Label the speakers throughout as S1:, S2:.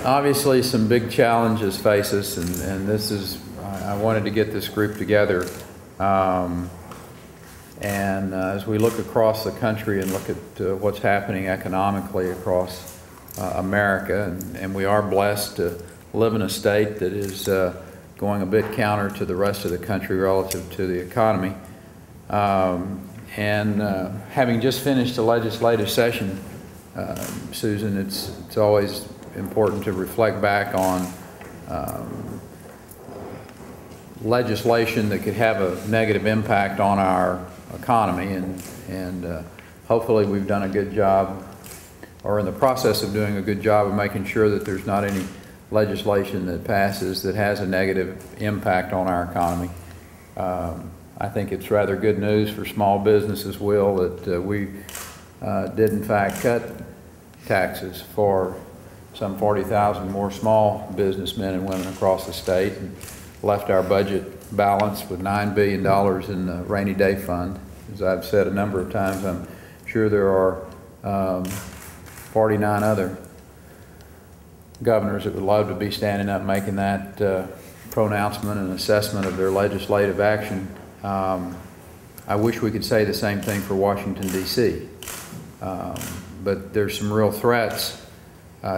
S1: Obviously, some big challenges face us, and this is, I wanted to get this group together. As we look across the country and look at what's happening economically across America, and we are blessed to live in a state that is going a bit counter to the rest of the country relative to the economy. Having just finished a legislative session, Susan, it's always important to reflect back on legislation that could have a negative impact on our economy, and hopefully we've done a good job, or in the process of doing a good job, of making sure that there's not any legislation that passes that has a negative impact on our economy. I think it's rather good news for small businesses, Will, that we did in fact cut taxes for some 40,000 more small businessmen and women across the state, and left our budget balanced with $9 billion in the rainy day fund. As I've said a number of times, I'm sure there are 49 other governors that would love to be standing up making that pronouncement and assessment of their legislative action. I wish we could say the same thing for Washington, D.C. But there's some real threats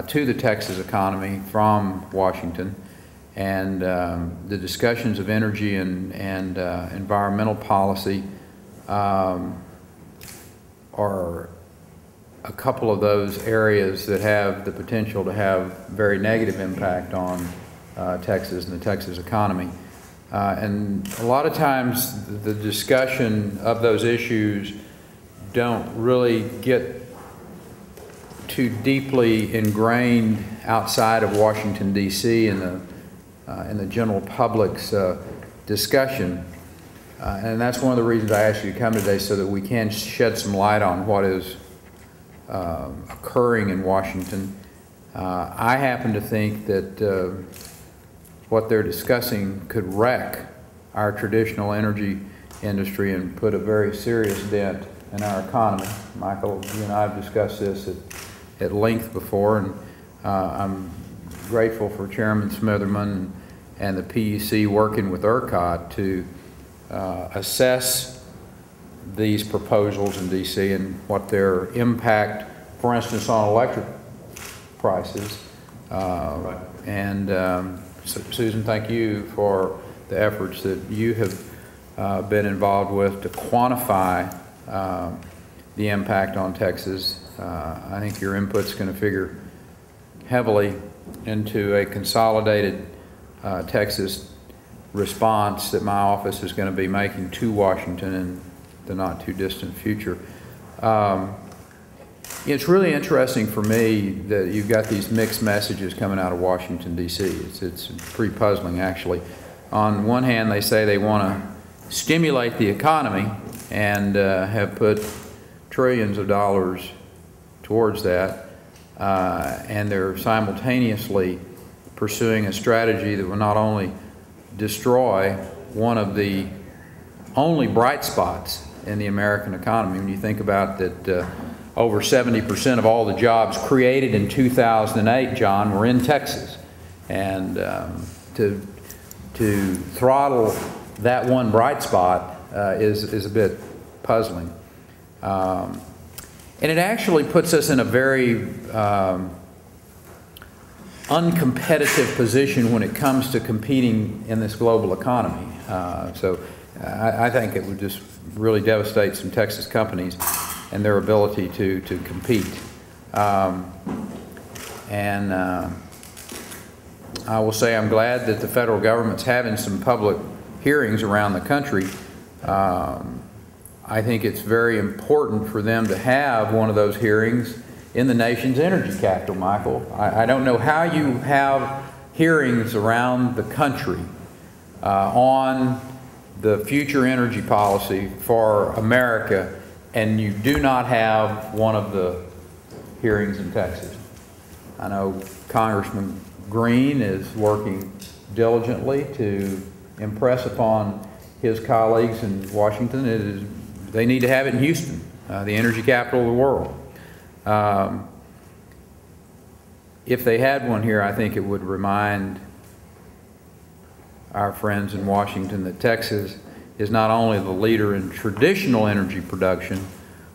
S1: to the Texas economy from Washington, and the discussions of energy and environmental policy are a couple of those areas that have the potential to have very negative impact on Texas and the Texas economy. And a lot of times the discussion of those issues don't really get too deeply ingrained outside of Washington, D.C. in the general public's discussion. And that's one of the reasons I asked you to come today, so that we can shed some light on what is occurring in Washington. I happen to think that what they're discussing could wreck our traditional energy industry and put a very serious dent in our economy. Michael, you and I have discussed this at length before, and I'm grateful for Chairman Smitherman and the PUC working with ERCOT to assess these proposals in D.C. and what their impact, for instance, on electric prices. Right. And Susan, thank you for the efforts that you have been involved with to quantify the impact on Texas. I think your input's going to figure heavily into a consolidated Texas response that my office is going to be making to Washington in the not too distant future. It's really interesting for me that you've got these mixed messages coming out of Washington, D.C. It's pretty puzzling, actually. On one hand, they say they want to stimulate the economy and have put trillions of dollars towards that, and they're simultaneously pursuing a strategy that will not only destroy one of the only bright spots in the American economy. When you think about that, over 70% of all the jobs created in 2008, John, were in Texas. And to throttle that one bright spot is a bit puzzling. And it actually puts us in a very uncompetitive position when it comes to competing in this global economy. So I think it would just really devastate some Texas companies and their ability to compete. I will say I'm glad that the federal government's having some public hearings around the country. I think it's very important for them to have one of those hearings in the nation's energy capital, Michael. I don't know how you have hearings around the country on the future energy policy for America, and you do not have one of the hearings in Texas. I know Congressman Green is working diligently to impress upon his colleagues in Washington. They need to have it in Houston, the energy capital of the world. if they had one here, I think it would remind our friends in Washington that Texas is not only the leader in traditional energy production,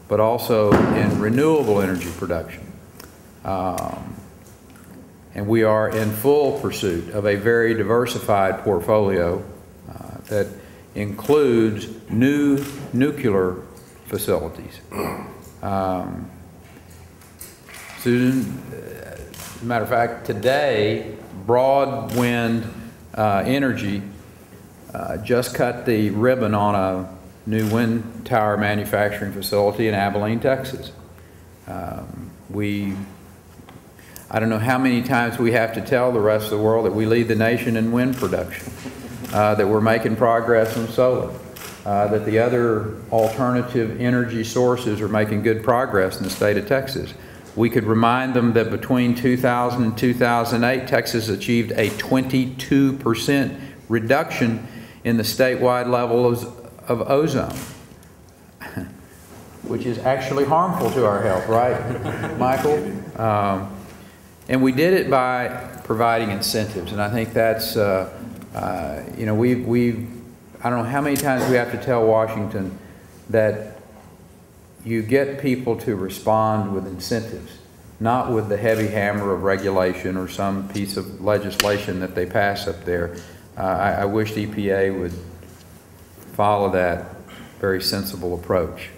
S1: but also in renewable energy production. And we are in full pursuit of a very diversified portfolio that includes new nuclear facilities. Susan, as a matter of fact, today, Broad Wind Energy just cut the ribbon on a new wind tower manufacturing facility in Abilene, Texas. I don't know how many times we have to tell the rest of the world that we lead the nation in wind production, that we're making progress in solar, that the other alternative energy sources are making good progress in the state of Texas. We could remind them that between 2000 and 2008, Texas achieved a 22% reduction in the statewide levels of ozone, which is actually harmful to our health, right, Michael? And we did it by providing incentives, and I think that's, you know, I don't know how many times we have to tell Washington that you get people to respond with incentives, not with the heavy hammer of regulation or some piece of legislation that they pass up there. I wish the EPA would follow that very sensible approach.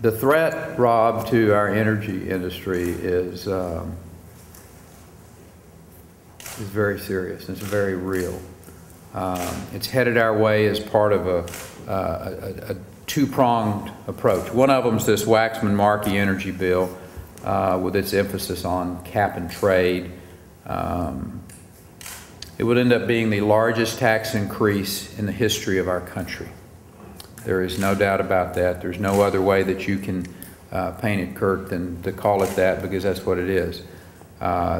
S1: The threat, Rob, to our energy industry is very serious. It's very real. It's headed our way as part of a two-pronged approach. One of them is this Waxman-Markey energy bill with its emphasis on cap and trade. It would end up being the largest tax increase in the history of our country. There is no doubt about that. There's no other way that you can paint it, Kurt, than to call it that, because that's what it is.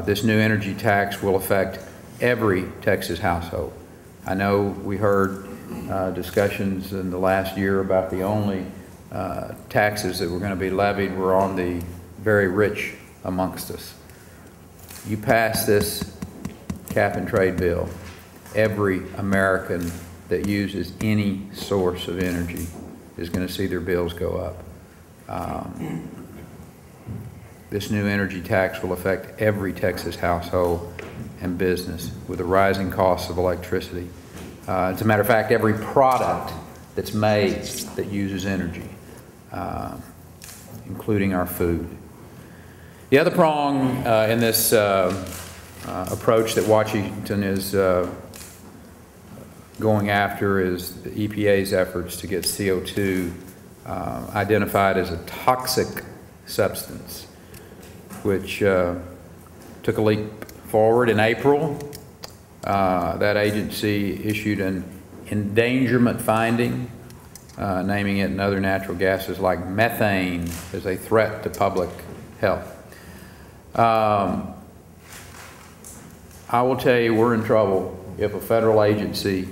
S1: This new energy tax will affect every Texas household. I know we heard discussions in the last year about the only taxes that were going to be levied were on the very rich amongst us. You pass this cap and trade bill, every American that uses any source of energy is going to see their bills go up. This new energy tax will affect every Texas household and business with the rising costs of electricity. As a matter of fact, every product that's made that uses energy, including our food. The other prong in this approach that Washington is going after is the EPA's efforts to get CO2 identified as a toxic substance, which took a leap forward in April. That agency issued an endangerment finding, naming it and other natural gases like methane as a threat to public health. I will tell you, we're in trouble if a federal agency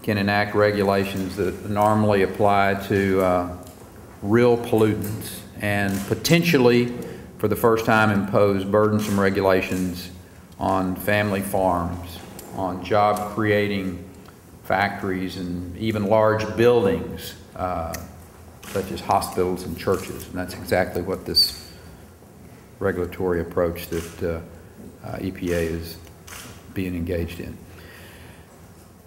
S1: can enact regulations that normally apply to real pollutants and potentially, for the first time, impose burdensome regulations on family farms, on job-creating factories, and even large buildings, such as hospitals and churches. And that's exactly what this regulatory approach that EPA is being engaged in.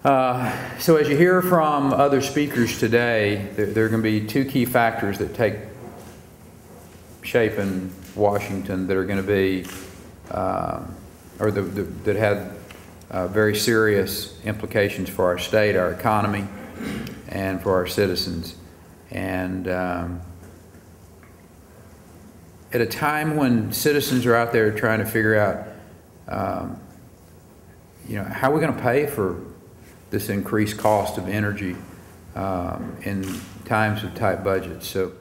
S1: So as you hear from other speakers today, there are going to be two key factors that take shape in Washington that are going to be, or that have very serious implications for our state, our economy, and for our citizens. And at a time when citizens are out there trying to figure out, you know, how are we going to pay for this increased cost of energy in times of tight budgets. So